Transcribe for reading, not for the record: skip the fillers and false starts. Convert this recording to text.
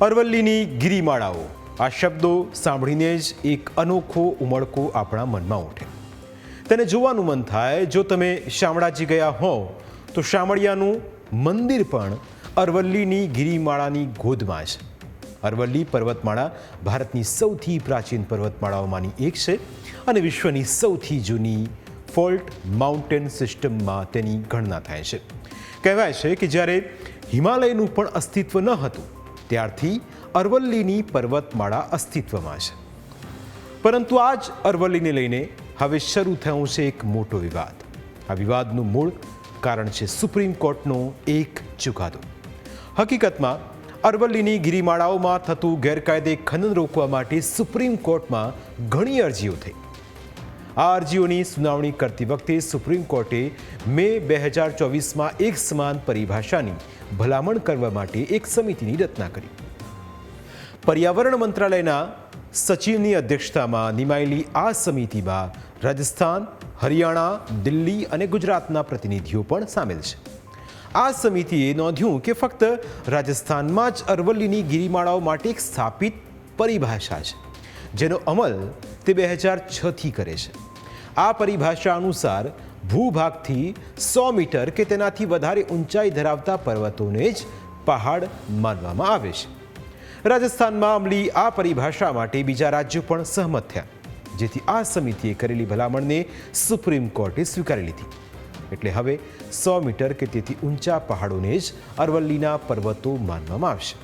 અરવલ્લીની ગિરિમાળાઓ, આ શબ્દો સાંભળીને જ એક અનોખો ઉમળકો આપણા મનમાં ઉઠે. તેને જોવાનું મન થાય. જો તમે શામળાજી ગયા હો તો શામળિયાનું મંદિર પણ અરવલ્લીની ગિરિમાળાની ગોદમાં છે. અરવલ્લી પર્વતમાળા ભારતની સૌથી પ્રાચીન પર્વતમાળાઓમાંની એક છે અને વિશ્વની સૌથી જૂની ફોલ્ટ માઉન્ટેન સિસ્ટમમાં તેની ગણના થાય છે. કહેવાય છે કે જ્યારે હિમાલયનું પણ અસ્તિત્વ ન હતું ત્યારથી અરવલ્લીની પર્વતમાળા અસ્તિત્વમાં છે. પરંતુ આ જ અરવલ્લીને લઈને હવે શરૂ થયો છે એક મોટો વિવાદ. આ વિવાદનું મૂળ કારણ છે સુપ્રીમ કોર્ટનો એક ચુકાદો. હકીકતમાં અરવલ્લીની ગિરિમાળાઓમાં થતું ગેરકાયદે ખનન રોકવા માટે સુપ્રીમ કોર્ટમાં ઘણી અરજીઓ થઈ. આ અરજીઓની સુનાવણી કરતી વખતે સુપ્રીમ કોર્ટે મે 2024માં એક સમાન પરિભાષાની ભલામણ કરવા માટે એક સમિતિની રચના કરી. પર્યાવરણ મંત્રાલયના સચિવની અધ્યક્ષતામાં નિમાયેલી આ સમિતિમાં રાજસ્થાન, હરિયાણા, દિલ્હી અને ગુજરાતના પ્રતિનિધિઓ પણ સામેલ છે. આ સમિતિએ નોંધ્યું કે ફક્ત રાજસ્થાનમાં જ અરવલ્લીની ગિરિમાળાઓ માટે એક સ્થાપિત પરિભાષા છે જેનો અમલ તે 2006થી કરે છે. આ પરિભાષા અનુસાર ભૂભાગથી 100 મીટર કે તેનાથી વધારે ઊંચાઈ ધરાવતા પર્વતોને જ પહાડ માનવામાં આવે છે. રાજસ્થાનમાં અમલી આ પરિભાષા માટે બીજા રાજ્યો પણ સહમત થયા, જેથી આ સમિતિએ કરેલી ભલામણને સુપ્રીમ કોર્ટે સ્વીકારી લીધી. એટલે હવે 100 મીટર કે તેથી ઊંચા પહાડોને જ અરવલ્લીના પર્વતો માનવામાં આવશે.